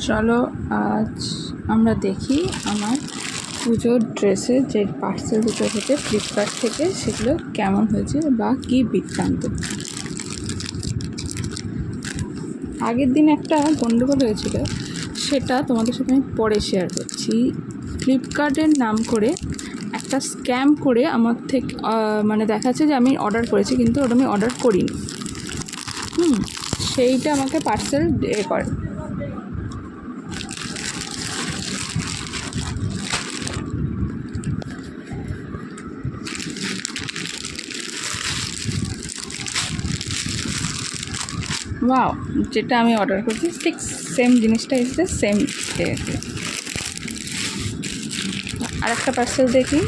চলো আজ আমরা দেখি আমার পুজোর ড্রেসের যে পার্সেল দুটো হয়েছে ফ্লিপকার্ট থেকে, সেগুলো কেমন হয়েছে বা কী বৃত্তান্ত। আগের দিন একটা গণ্ডগোল হয়েছিল, সেটা তোমাদের সাথে আমি পরে শেয়ার করছি। ফ্লিপকার্টের নাম করে একটা স্ক্যাম করে আমার থেকে মানে দেখাচ্ছে যে আমি অর্ডার করেছি, কিন্তু ওটা আমি অর্ডার করিনি। সেইটা আমাকে পার্সেল করে। ওয়াও, যেটা আমি অর্ডার করছি ঠিক সেম জিনিসটা এসেছে, সেম ডেটে। আর একটা পার্সেল দেখি।